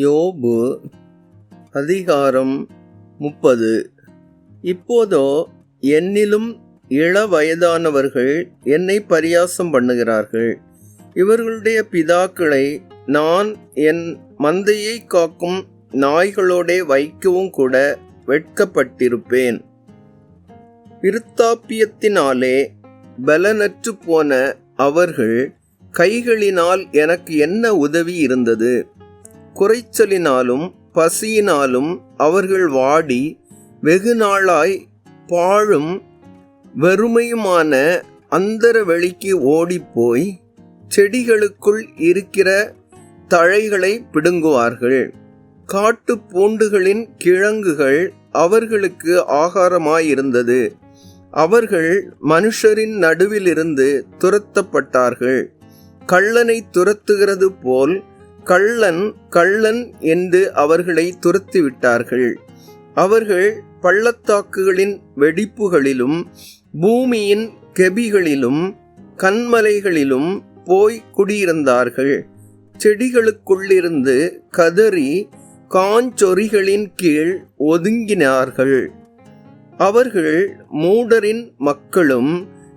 யோபு அதிகாரம் 30. இப்போதோ என்னிலும் இளவயதானவர்கள் என்னை பரியாசம் பண்ணுகிறார்கள். இவர்களுடைய பிதாக்களை நான் என் மந்தையை காக்கும் நாய்களோடே வைக்கவும் கூட வெட்கப்பட்டிருப்பேன். விருத்தாப்பியத்தினாலே பலனற்று போன அவர்கள் கைகளினால் எனக்கு என்ன உதவி இருந்தது? குறைச்சலினாலும் பசியினாலும் அவர்கள் வாடி வெகு நாளாய் பாழும் வெறுமையுமான அந்தர வெளிக்கு ஓடிப்போய் செடிகளுக்குள் இருக்கிற தழைகளை பிடுங்குவார்கள். காட்டு பூண்டுகளின் கிழங்குகள் அவர்களுக்கு ஆகாரமாயிருந்தது. அவர்கள் மனுஷரின் நடுவிலிருந்து துரத்தப்பட்டார்கள். கள்ளனை துரத்துகிறது போல் கள்ளன் கள்ளன் என்று அவர்களை துரத்திவிட்டார்கள். அவர்கள் பள்ளத்தாக்குகளின் வெடிப்புகளிலும் பூமியின் கெபிகளிலும் கன்மலைகளிலும் போய் குடியிருந்தார்கள். செடிகளுக்குள்ளிருந்து கதறி காஞ்சொரிகளின் கீழ் ஒதுங்கினார்கள். அவர்கள் மூடரின் மக்களும்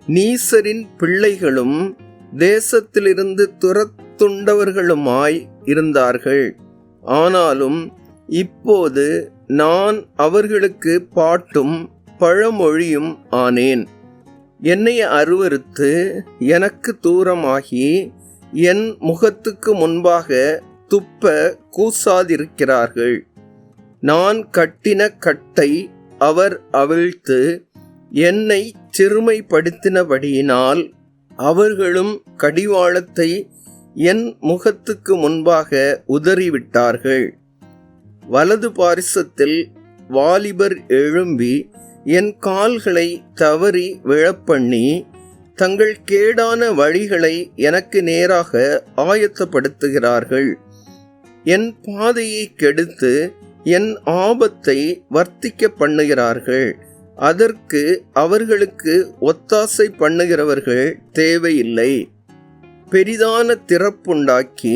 நீசரின் பிள்ளைகளும் தேசத்திலிருந்து துரத்துண்டவர்களுமாய் இருந்தார்கள். ஆனாலும் இப்போது நான் அவர்களுக்கு பாட்டும் பழமொழியும் ஆனேன். என்னை அருவருத்து எனக்கு தூரமாகி என் முகத்துக்கு முன்பாக துப்ப கூசாதிருக்கிறார்கள். நான் கட்டின கட்டை அவர் அவிழ்த்து என்னை சிறுமைப்படுத்தினபடியினால் அவர்களும் கடிவாளத்தை என் முகத்துக்கு முன்பாக உதறிவிட்டார்கள். வலது பாரிசத்தில் வாலிபர் எழும்பி என் கால்களை தவறி விழப்பண்ணி தங்கள் கேடான வழிகளை எனக்கு நேராக ஆயத்தப்படுத்துகிறார்கள். என் பாதையை கெடுத்து என் ஆபத்தை வர்த்திக்க பண்ணுகிறார்கள். அதற்கு அவர்களுக்கு ஒத்தாசை பண்ணுகிறவர்கள் தேவையில்லை. பெரிதான திறப்புண்டாக்கி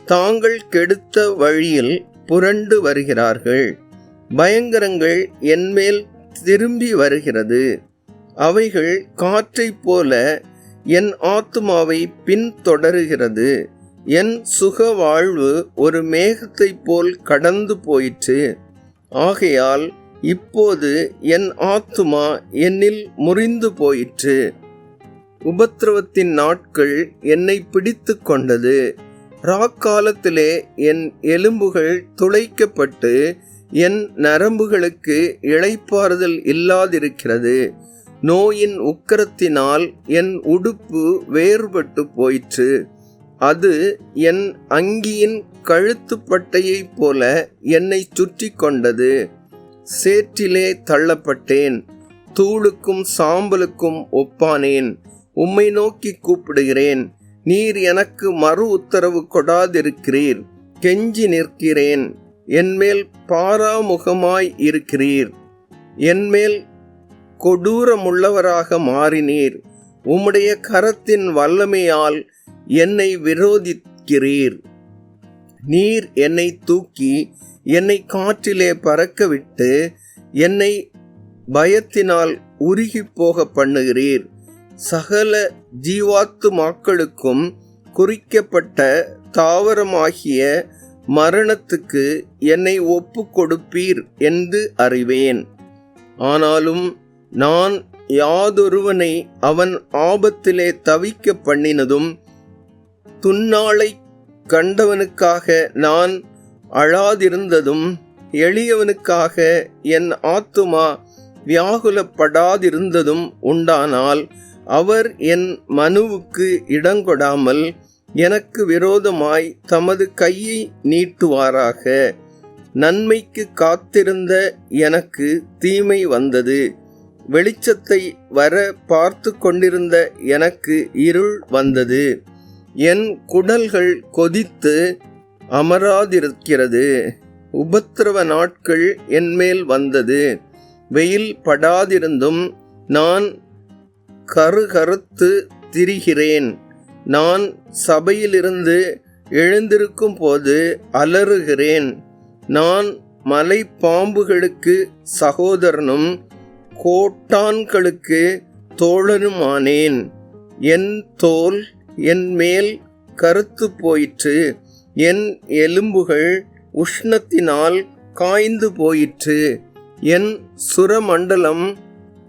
தாங்கள் கெடுத்த வழியில் புரண்டு வருகிறார்கள். பயங்கரங்கள் என்மேல் திரும்பி வருகிறது. அவைகள் காற்றைப் போல என் ஆத்துமாவை பின்தொடருகிறது. என் சுக வாழ்வு ஒரு மேகத்தைப் போல் கடந்து போயிற்று. ஆகையால் இப்போது என் ஆத்துமா என்னில் முறிந்து போயிற்று. உபத்திரவத்தின் நாட்கள் என்னை பிடித்து கொண்டது. ராக்காலத்திலே என் எலும்புகள் துளைக்கப்பட்டு என் நரம்புகளுக்கு இளைப்பாறுதல் இல்லாதிருக்கிறது. நோயின் உக்கிரத்தினால் என் உடுப்பு வேறுபட்டு போயிற்று. அது என் அங்கியின் கழுத்துப்பட்டையைப் போல என்னை சுற்றி கொண்டது. சேற்றிலே தள்ளப்பட்டேன். தூளுக்கும் சாம்பலுக்கும் ஒப்பானேன். உம்மை நோக்கி கூப்பிடுகிறேன். நீர் எனக்கு மறு உத்தரவு கொடாதிருக்கிறீர். கெஞ்சி நிற்கிறேன். என்மேல் பாராமுகமாய் இருக்கிறீர். என்மேல் கொடூரமுள்ளவராக மாறினீர். உம்முடைய கரத்தின் வல்லமையால் என்னை விரோதிக்கிறீர். நீர் என்னை தூக்கி என்னை காற்றிலே பறக்கவிட்டு என்னை பயத்தினால் உருகி போக பண்ணுகிறீர். சகல ஜீவாத்துமாக்களுக்கும் குறிக்கப்பட்ட தாவரமாகிய மரணத்துக்கு என்னை ஒப்பு கொடுப்பீர் என்று அறிவேன். ஆனாலும் நான் யாதொருவனை அவன் ஆபத்திலே தவிக்க பண்ணினதும் துன்னாளை கண்டவனுக்காக நான் அழாதிருந்ததும் எளியவனுக்காக என் ஆத்துமா வியாகுலப்படாதிருந்ததும் உண்டானால் அவர் என் மனுவுக்கு இடங்கொடாமல் எனக்கு விரோதமாய் தமது கையை நீட்டுவாராக. நன்மைக்கு காத்திருந்த எனக்கு தீமை வந்தது. வெளிச்சத்தை வர பார்த்து கொண்டிருந்த எனக்கு இருள் வந்தது. என் குடல்கள் கொதித்து அமராதிருக்கிறது. உபத்திரவ நாட்கள் என்மேல் வந்தது. வெயில் படாதிருந்தும் நான் கருகருத்து திரிகிறேன். நான் சபையிலிருந்து எழுந்திருக்கும் போது அலறுகிறேன். நான் மலைப்பாம்புகளுக்கு சகோதரனும் கோட்டான்களுக்கு தோழனுமானேன். என் தோல் என் மேல் கருத்து போயிற்று, என் எலும்புகள் உஷ்ணத்தினால் காய்ந்து போயிற்று. என் சுரமண்டலம்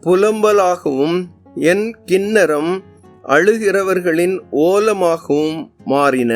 புலம்பலாகவும் என் கின்னரம் அழுகிறவர்களின் ஓலமாகவும் மாறின.